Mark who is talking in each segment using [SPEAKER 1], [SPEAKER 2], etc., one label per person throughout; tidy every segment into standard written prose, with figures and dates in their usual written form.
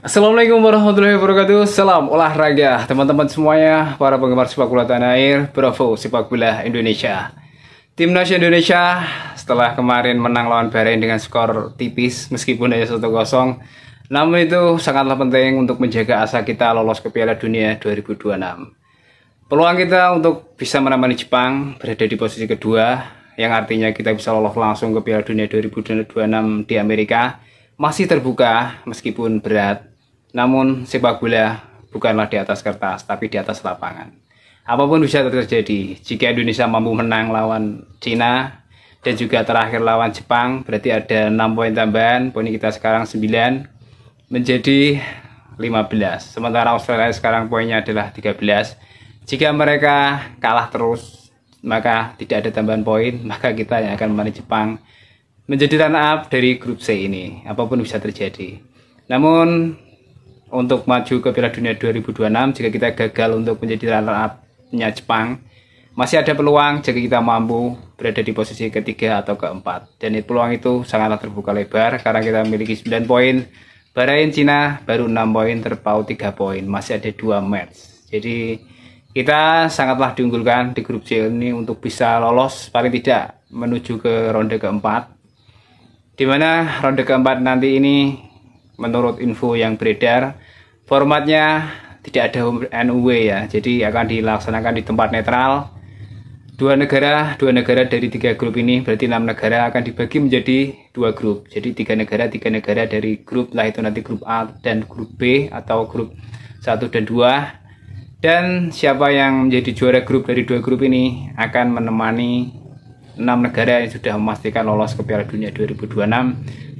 [SPEAKER 1] Assalamualaikum warahmatullahi wabarakatuh. Salam olahraga teman-teman semuanya, para penggemar sepak bola tanah air, Bravo sepak bola Indonesia. Timnas Indonesia setelah kemarin menang lawan Bahrain dengan skor tipis meskipun hanya 1-0, namun itu sangatlah penting untuk menjaga asa kita lolos ke Piala Dunia 2026. Peluang kita untuk bisa menemani Jepang berada di posisi kedua, yang artinya kita bisa lolos langsung ke Piala Dunia 2026 di Amerika, masih terbuka meskipun berat. Namun sepak bola bukanlah di atas kertas, tapi di atas lapangan. Apapun bisa terjadi. Jika Indonesia mampu menang lawan Cina dan juga terakhir lawan Jepang, berarti ada 6 poin tambahan. Poin kita sekarang 9 menjadi 15. Sementara Australia sekarang poinnya adalah 13. Jika mereka kalah terus, maka tidak ada tambahan poin, maka kita yang akan menemani Jepang menjadi runner up dari grup C ini. Apapun bisa terjadi. Namun untuk maju ke Piala Dunia 2026, jika kita gagal untuk menjadi runner up-nya Jepang, masih ada peluang jika kita mampu berada di posisi ketiga atau keempat. Dan peluang itu sangatlah terbuka lebar karena kita memiliki 9 poin. Bahrain, Cina baru 6 poin, terpaut 3 poin. Masih ada 2 match. Jadi kita sangatlah diunggulkan di grup C ini untuk bisa lolos paling tidak menuju ke ronde keempat. Di mana ronde keempat nanti ini, menurut info yang beredar, formatnya tidak ada home and away ya. Jadi akan dilaksanakan di tempat netral. Dua negara dari 3 grup ini, berarti 6 negara akan dibagi menjadi 2 grup. Jadi 3 negara dari grup lah, itu nanti grup A dan grup B atau grup 1 dan 2. Dan siapa yang menjadi juara grup dari 2 grup ini akan menemani 6 negara yang sudah memastikan lolos ke Piala Dunia 2026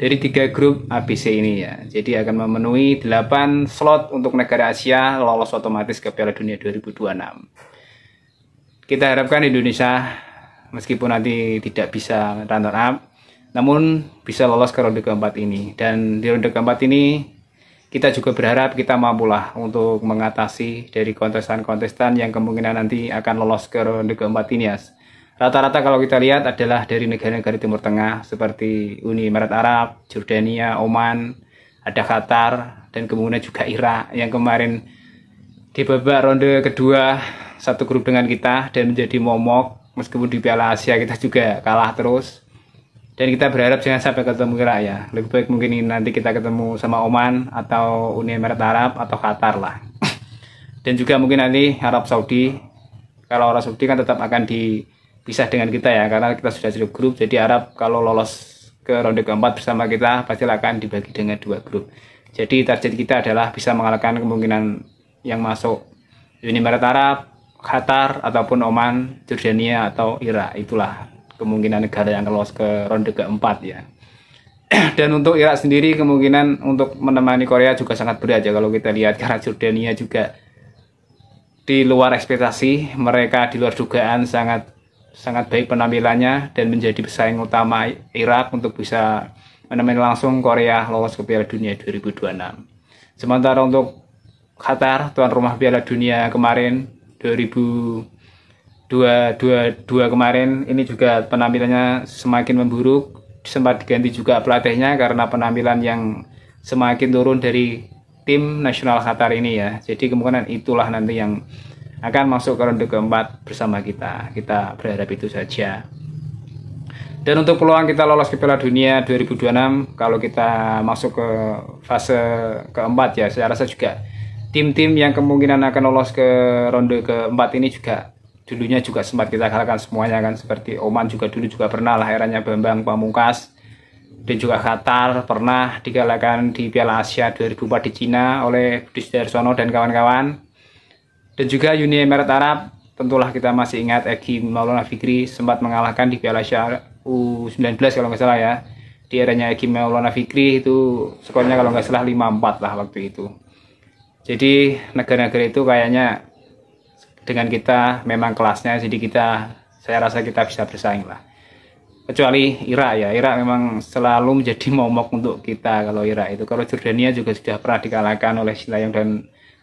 [SPEAKER 1] dari 3 grup ABC ini ya. Jadi akan memenuhi 8 slot untuk negara Asia lolos otomatis ke Piala Dunia 2026. Kita harapkan Indonesia meskipun nanti tidak bisa runner up, namun bisa lolos ke ronde keempat ini. Dan di ronde keempat ini kita juga berharap kita mampulah untuk mengatasi dari kontestan-kontestan yang kemungkinan nanti akan lolos ke ronde keempat ini ya. Rata-rata kalau kita lihat adalah dari negara-negara Timur Tengah seperti Uni Emirat Arab, Jordania, Oman, ada Qatar, dan kemudian juga Irak yang kemarin di babak ronde kedua satu grup dengan kita dan menjadi momok. Meskipun di Piala Asia kita juga kalah terus. Dan kita berharap jangan sampai ketemu Irak ya. Lebih baik mungkin nanti kita ketemu sama Oman atau Uni Emirat Arab atau Qatar lah. Dan juga mungkin nanti Arab Saudi. Kalau Arab Saudi kan tetap akan dipisah dengan kita ya, karena kita sudah satu grup. Jadi Arab kalau lolos ke ronde keempat bersama kita pasti akan dibagi dengan 2 grup. Jadi target kita adalah bisa mengalahkan kemungkinan yang masuk Uni Emirat Arab, Qatar ataupun Oman, Jordania atau Irak. Itulah kemungkinan negara yang lolos ke ronde keempat ya. Dan untuk Irak sendiri kemungkinan untuk menemani Korea juga sangat berat ya kalau kita lihat, karena Jordania juga di luar ekspektasi, mereka di luar dugaan sangat baik penampilannya dan menjadi pesaing utama Irak untuk bisa menemani langsung Korea lolos ke Piala Dunia 2026. Sementara untuk Qatar, tuan rumah Piala Dunia kemarin 2022 kemarin, ini juga penampilannya semakin memburuk, sempat diganti juga pelatihnya karena penampilan yang semakin turun dari tim nasional Qatar ini ya. Jadi kemungkinan itulah nanti yang akan masuk ke ronde keempat bersama kita. Kita berharap itu saja. Dan untuk peluang kita lolos ke Piala Dunia 2026, kalau kita masuk ke fase keempat ya, saya rasa juga tim-tim yang kemungkinan akan lolos ke ronde keempat ini juga dulunya juga sempat kita kalahkan semuanya kan. Seperti Oman juga dulu juga pernah lah, eranya Bambang Pamungkas. Dan juga Qatar pernah dikalahkan di Piala Asia 2004 di Cina oleh Budi Sudarsono dan kawan-kawan. Dan juga Uni Emirat Arab, tentulah kita masih ingat Egy Maulana Fikri sempat mengalahkan di Piala Asia U19 kalau nggak salah ya. Di eranya Egy Maulana Fikri itu skornya kalau nggak salah 5-4 lah waktu itu. Jadi negara-negara itu kayaknya dengan kita memang kelasnya, jadi saya rasa kita bisa bersaing lah. Kecuali Irak ya, Irak memang selalu menjadi momok untuk kita kalau Irak itu. Kalau Jordania juga sudah pernah dikalahkan oleh Sintayong dan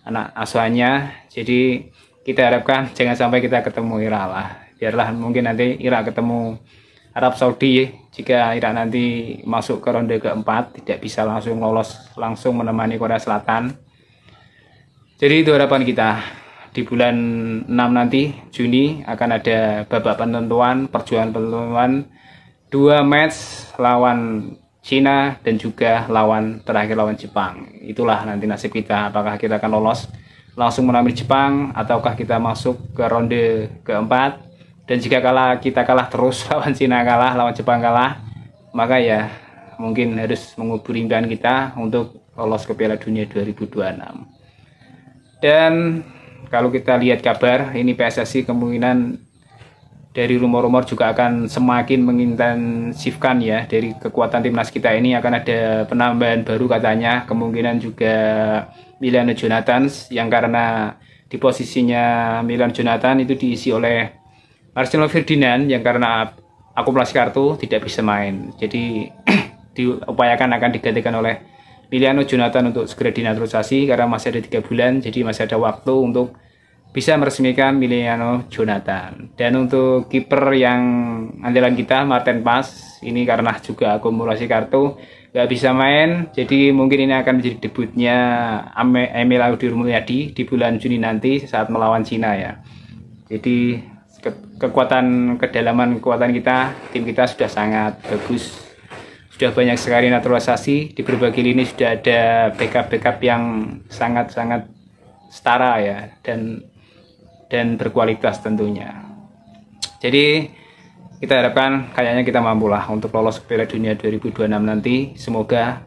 [SPEAKER 1] anak asuhannya. Jadi kita harapkan jangan sampai kita ketemu Irak lah. Biarlah mungkin nanti Irak ketemu Arab Saudi jika Irak nanti masuk ke ronde keempat tidak bisa langsung lolos, langsung menemani Korea Selatan. Jadi itu harapan kita. Di bulan 6 nanti, Juni, akan ada babak penentuan, perjuangan penentuan 2 match lawan Cina dan juga terakhir lawan Jepang. Itulah nanti nasib kita, apakah kita akan lolos langsung menemani Jepang ataukah kita masuk ke ronde keempat. Dan jika kita kalah terus, lawan Cina kalah, lawan Jepang kalah, maka ya mungkin harus mengubur impian kita untuk lolos ke Piala Dunia 2026. Dan kalau kita lihat kabar, ini PSSI kemungkinan dari rumor-rumor juga akan semakin mengintensifkan ya, dari kekuatan timnas kita ini akan ada penambahan baru katanya, kemungkinan juga Milano Jonathan, yang karena di posisinya Milan Jonathan itu diisi oleh Marcelo Ferdinand yang karena akumulasi kartu tidak bisa main. Jadi diupayakan akan digantikan oleh Milano Jonathan untuk segera dinaturalisasi karena masih ada 3 bulan, jadi masih ada waktu untuk bisa meresmikan Milano Jonathan. Dan untuk kiper yang andalan kita, Martin Pas, ini karena juga akumulasi kartu nggak bisa main, jadi mungkin ini akan menjadi debutnya Emil Audir Mulyadi di bulan Juni nanti saat melawan Cina ya. Jadi kedalaman kekuatan kita, tim kita sudah sangat bagus. Sudah banyak sekali naturalisasi, di berbagai lini sudah ada backup yang sangat-sangat setara ya, dan berkualitas tentunya. Jadi kita harapkan kayaknya kita mampulah untuk lolos ke Piala Dunia 2026 nanti. Semoga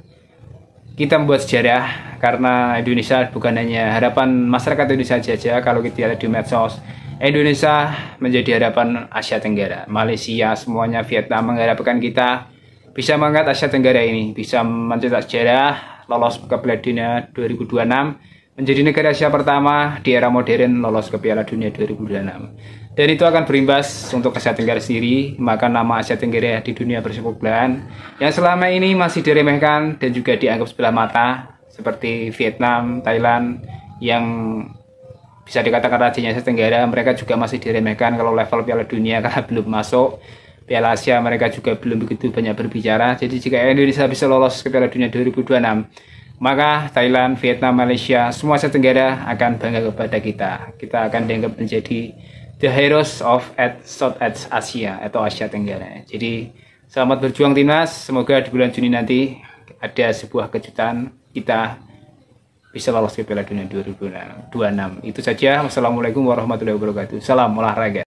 [SPEAKER 1] kita membuat sejarah, karena Indonesia bukan hanya harapan masyarakat Indonesia saja. Kalau kita lihat di medsos, Indonesia menjadi harapan Asia Tenggara. Malaysia, semuanya, Vietnam mengharapkan kita bisa mengangkat Asia Tenggara ini, bisa mencetak sejarah, lolos ke Piala Dunia 2026, menjadi negara Asia pertama di era modern lolos ke Piala Dunia 2026. Dan itu akan berimbas untuk Asia Tenggara sendiri, maka nama Asia Tenggara di dunia persepak bolaan yang selama ini masih diremehkan dan juga dianggap sebelah mata, seperti Vietnam, Thailand, yang bisa dikatakan rajanya Asia Tenggara, mereka juga masih diremehkan kalau level Piala Dunia karena belum masuk. Piala Asia mereka juga belum begitu banyak berbicara. Jadi jika Indonesia bisa lolos ke Piala Dunia 2026, maka Thailand, Vietnam, Malaysia, semua Asia Tenggara akan bangga kepada kita. Kita akan dianggap menjadi the heroes of Southeast Asia atau Asia Tenggara. Jadi selamat berjuang timnas. Semoga di bulan Juni nanti ada sebuah kejutan, kita bisa lolos ke Piala Dunia 2026. Itu saja. Wassalamualaikum warahmatullahi wabarakatuh. Salam olahraga.